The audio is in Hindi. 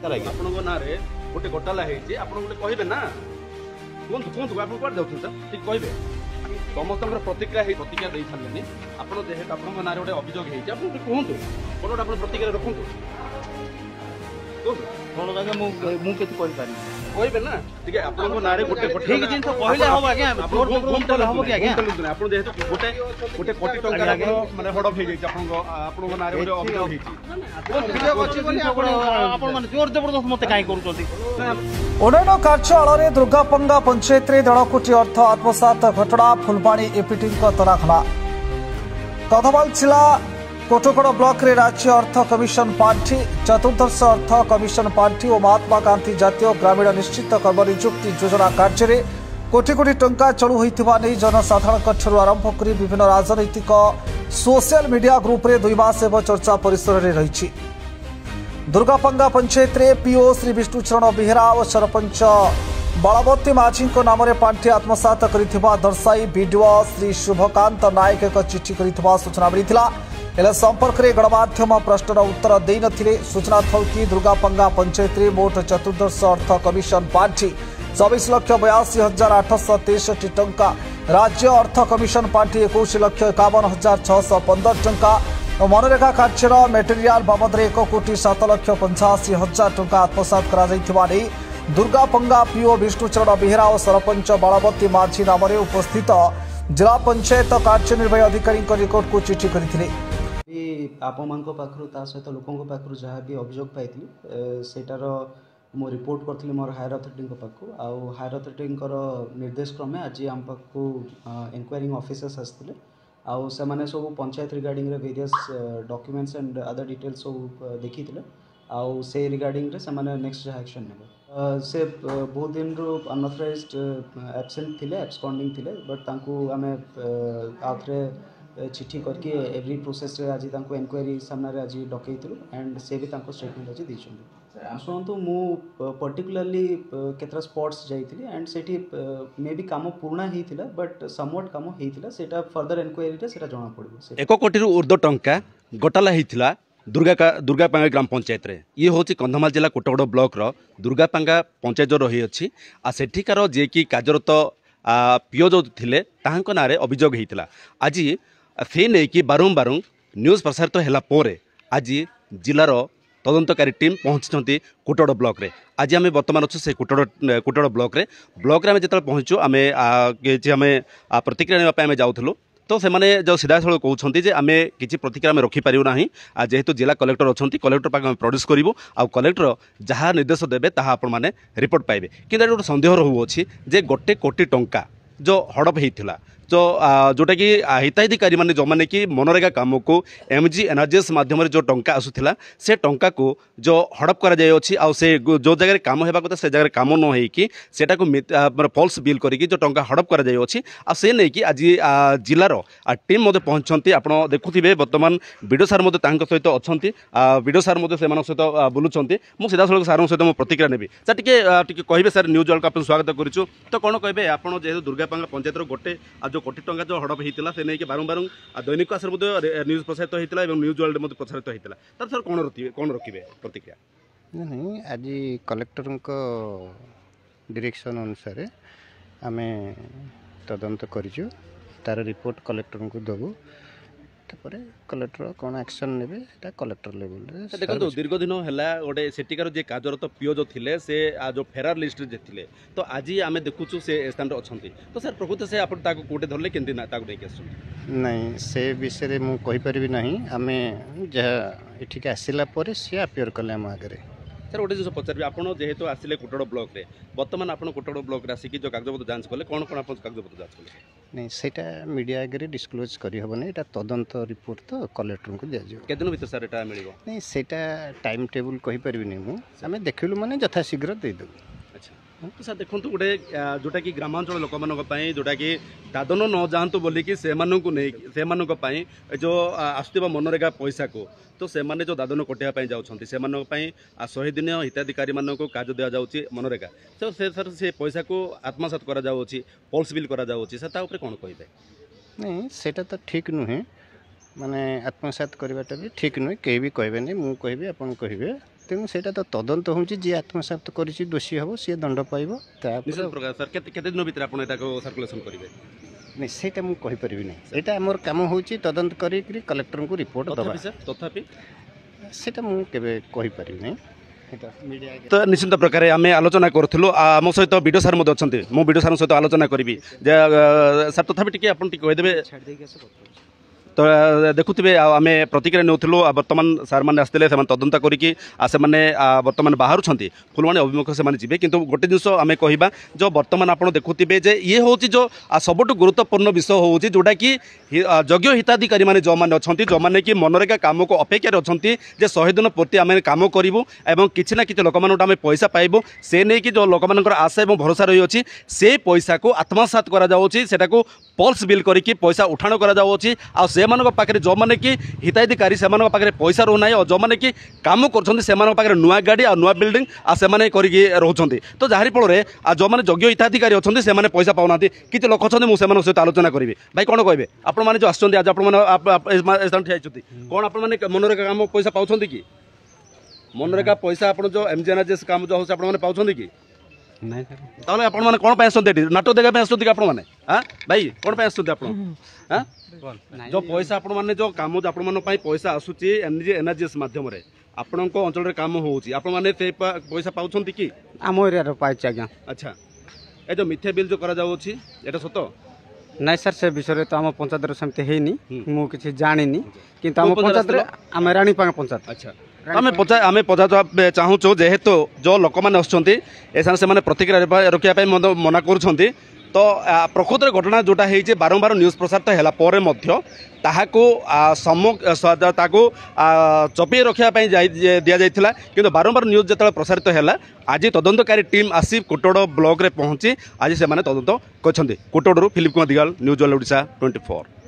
ଆପଣଙ୍କ ନାଁରେ ଗୋଟେ ଘୋଟାଲା ହେଇଛି, ଆପଣ ଗୋଟେ କହିବେ ନା? କୁହନ୍ତୁ କୁହନ୍ତୁ, ଆପଣ କୁଆଡ଼େ ଯାଉଛନ୍ତି ସାର୍? ଟିକେ କହିବେ। ସମସ୍ତଙ୍କର ପ୍ରତିକ୍ରିୟା ଦେଇ ସାରିଲେନି। ଆପଣ ଯେହେତୁ ଆପଣଙ୍କ ନାଁରେ ଗୋଟେ ଅଭିଯୋଗ ହେଇଛି, ଆପଣ ଟିକେ କୁହନ୍ତୁ, କ'ଣ ଗୋଟେ ଆପଣ ପ୍ରତିକ୍ରିୟା ରଖନ୍ତୁ। କୁହନ୍ତୁ କ'ଣ ଆଜ୍ଞା, ମୁଁ କିଛି କହିପାରିବି କହିବେ ନା? ଟିକେ ଆପଣଙ୍କ ନାଁରେ ଗୋଟେ ଠିକ ଜିନିଷ କହିଲେ ହବ ଆଜ୍ଞା। ଆପଣ ଯେହେତୁ ଗୋଟେ କୋଟି ଟଙ୍କା ମାନେ ହଡପ ହେଇଯାଇଛି, ଆପଣଙ୍କ ନାଁରେ ଗୋଟେ ଅଭିଯୋଗ ହେଇଛି। ଆପଣ ମାନେ ଜୋର ଜବରଦସ୍ତ ମତେ କାହିଁ କରୁଛନ୍ତି? उन्नयन कार्यालय दुर्गापंगा पंचायत में 1.5 कोटी अर्थ आत्मसात घटना फुलबाणी एपीटी तनाखला कधमाल जिला कोटगड़ ब्लॉक रे राज्य अर्थ कमिशन पांठी चतुर्दश अर्थ कमिशन पांठी और महात्मा गांधी जातीय ग्रामीण निश्चित कर्म नियुक्ति योजना कार्य में कोटी कोटी टंका चलू होता नहीं जनसाधारण आरंभ कर विभिन्न राजनैतिक सोशल मीडिया ग्रुप रे 2 मास एवं चर्चा परिसर में रही। दुर्गापंगा पंचायत रे पीओ श्री विष्णुचरण बेहेरा और सरपंच बलवती माझी नाम पांठी आत्मसात कर दर्शाई बीडीओ श्री शुभकांत नायक एक चिठी कर सूचना मिलता हेले संपर्क में गणमाध्यम प्रश्नर उत्तर दे नथिले। सूचना थौ कि दुर्गापंगा पंचायत रे मोट चतुर्दश अर्थ कमिशन पांठी 24,82,863 टंका, राज्य अर्थ कमिशन पांठी 21,51,615 टंका और मनरेगा कार्यर मेटेरियाल बाबद 1,07,85,000 टंका आत्मसात करा दुर्गापंगा पीओ विष्णुचरण बेहेरा और सरपंच बलवती माझी नाम उपस्थित जिला पंचायत कार्यनिर्वाही अधिकारी निकट को चिठी करथिले। आपण पाखु ता सहित लोकों पाखु जहाँ भी अभियोग पाई सेटार मो रिपोर्ट करी मोर हायर अथॉरिटी पाखु आउ हायर अथॉरिटी निर्देश क्रमे आज आम पाखु इंक्वायरिंग ऑफिसर्स आसते आउ से माने सब पंचायत रिगार्डिंग रे various documents and other details सब देखी आउ से रिगार्डिंग रे से माने नेक्स्ट जहाँ एक्शन नेबे। से बहुत दिन रो अनऑथराइज्ड एब्सेंट थिले एब्सकॉन्डिंग थिले बट तांकू आमे आउथरे चिठी करके एवरी प्रोसेस रे आज तांकू इंक्वायरी सामने रे आज डकैथिलु एंड से भी तांको स्टेटमेंट आज दैछन्ती। शुणु मु पर्टिकुलरली केतरा स्पॉट्स जाइथिली एंड सेठी मे बी काम पूर्ण हेतिला बट समवट काम हेतिला सेटा फर्दर इंक्वायरी रे सेटा जणा पड़िबो। 1 कोटी रु ऊर्ध्व टंका गोटाला हेतिला दुर्गापांगा ग्राम पंचायत रे। ये हूँ कंधमाल जिला कोटगड़ ब्लॉक रो दुर्गापांगा पंचायत जो रही अच्छी आ सेठिकार जे कि कार्यरत पीओ जो थिले ताहांको नारे अभियोग होता। आज फे नहीं कि बारंबार न्यूज प्रसारित है आज जिलार तदंतकारी टीम पहुंची कोटगड़ ब्लॉक रे। आज आम बर्तमान अच्छे से कोटगड़ ब्लॉक रे आम जो पहुँचु आम प्रतिक्रिया नापी जाऊँ तो से माने जो सीधासल कहते आम किसी प्रतिक्रिया में रखिपारू ना जेहेतु जिला कलेक्टर अच्छा कलेक्टर पाक प्रोड्यूस करूँ आउ कलेक्टर जहाँ निर्देश देवे ताहा आपण मैंने रिपोर्ट पाइबे। कि गोटे सन्देह रोचे जे 1 कोटी टंका जो हड़प होता जो जोटा कि हिताधिकारी मैंने जो मैंने कि मनरेगा काम को एमजी एनआरजीएस माध्यम जो टंका आसूला से टंका को जो हड़प कर जो जगह काम होगा कथा से जगह काम न हो फॉल्स बिल करके जो टंका हड़प कर से नहीं कि आज जिलार टीम पहुंचती आप देखुवे बर्तमान वीडियो सार सहित अच्छा वीडियो सार सहित बुलूँ मुझे सीधा सड़क सार सहित प्रतिक्रिया नेबी। सर टी कहे सर न्यूज वर्ल्ड आप स्वागत करूँ तो कौन कहे आप जेहतु दुर्गापांगा पंचायत गोटे जो कोटी टंका जो हड़प होता से नहीं कि बारंबार दैनिक आसर न्यूज प्रसारित होता है न्यूज वर्ल्ड में प्रसारित होता है सर कौन रखिए प्रतिक्रिया? नहीं आज कलेक्टर डायरेक्शन अनुसार आम तदंत करूँ तार रिपोर्ट कलेक्टर को देवु कलेक्टर कौन एक्शन नेबे कलेक्टर लेवल देखो दीर्घ दिन है गोटे सेठिकार जे कार्यरत पीओ जो थिले से जो फेरार लिस्ट रे थिले तो आज आम देखुचु से स्थान अच्छा तो सर प्रकृत से आप कौटे धरले केमती नहीं से विषय में कहीपरि ना आम जहाँ ये आसला सी अपियर कले आम आगे। सर गोटे जिस पचारि आप जेहेतु आसिले कोटगड़ ब्लॉक रे बर्तमान आप कोटगड़ ब्लॉक आसिक जो कागजपत्र जांच कले कौन कौन आप कागजपत्र जांच कले? नहीं सेटा मीडिया आगे डिस्क्लोज करहबनी एटा तदंत रिपोर्ट तो कलेक्टर को दिया के दिन भीतर सर एटा मिलिबो? नहीं सेटा टाइम टेबल कहि परबिनी मु आमे देखिलु माने यथा शीघ्र दे देबु। तो सर देखो गोटे जोटा कि ग्रामांचल लोक मानी जोटा कि दादन न जातु बोलिकी से जो आसुवा मनरेगा पैसा को तो से माने जो दादन कटाई जाऊँच से 100 दिन हिताधिकारी मानक कार्य दि जाऊँगी मनरेगा तो से सर से पैसा को आत्मसात करा पल्स बिल करा सर ताऊपर कौन कहे? नहीं सेटा तो ठीक नुहे माने आत्मसात करवाटा भी ठीक नुहे कहीं भी कहबे नहीं मु कहबी आपन कहबे तेणु से तदंत हो आत्मसात कर दोषी हम सी दंड पाइब निश्चित प्रकार सर केते दिन भीतर आपण एटाको सर्कुलेशन करिवे नहीं से मुझे कहीपर ना यहाँ आमर कम हो तदंत कर कलेक्टर को रिपोर्ट दबा तथापि से मुझे कहीपर ना तो निश्चित प्रकार आम आलोचना करूँ आम सहित वीडियो सार अच्छा मुझे वीडियो सार सहित आलोचना करी सर तथापि टी आप कहीदेवे तो देखुवे आम प्रतिक्रिया नौलु बर्तमान सार मैंने आसते तदंत करके बर्तमान बाहर फुलवाणी अभिमुख से जी कि गोटे जिन आम कह जो बर्तमान आप देखुवे जे ये हूँ जो सबुठ गुरुत्वपूर्ण विषय हूँ जोटा कि योग्य हिताधिकारी मैंने जो मैंने अच्छा जो मैंने कि मनरेगा कम को अपेक्षार अच्छा जे 100 दिन पूर्ति आम कम करूँ और किसी ना कि लोक आम पैसा पाइबू से नहीं कि जो लोक आशा और भरोसा रही अच्छी से पैसा को आत्मसात करा पल्स बिल करके पैसा उठाण करा पाखे जो मैंने कि हिताधिकारी से पाखे पैसा रोना और जो मैंने कि काम कर नुआ गाड़ी और नुआ बिल्डिंग से रोचे तो जहार फल जो मैंने योग्य हिताधिकारी अच्छा से पैसा पाऊना किसी लोक अच्छा मुझे सहित आलोचना करी भाई कौन कहे आपण मैंने जो आज आज कौन आप मनरेगा काम पैसा पाँच कि मनरेगा पैसा आप जो एमजीएनआरजीएस काम जो होने पाँच कि ताहले आपण माने कोन पे आसते नाटक देखा पे आसते आपण माने हां भाई कोन पे आसते आपण हां जो पैसा आपण माने जो काम जो आपण माने पई पैसा आसुची एनजीएनआरजीएस माध्यम रे आपण को अंचल रे काम होउची आपण माने से पैसा पाउछंती कि आम एरिया रो पाइछ आज्ञा अच्छा ए जो मिथ्या बिल जो करा जाउची एटा सत नहीं सर से विषय तो आम पंचायत सेमती हैनी मु किछि जानिनी किंतु आम पंचायत रे आम रानीपांगा पंचायत अच्छा आम पचार चाहूँ जेहेतु जो लोक मैंने आसान से प्रतिक्रिया रखापी मना कर तो प्रकृत घटना जोटा है बारंबार न्यूज प्रसारित है चपे रखापी दि जाता कि बारंबार न्यूज जो प्रसारित है आज तदंतकारी टीम आसी कोटोड़ ब्लॉक रे पहुंची आज से तदंत कर कोटोड़ू फिलिप कुमार दिगाल न्यूज वाला ओडिशा 24।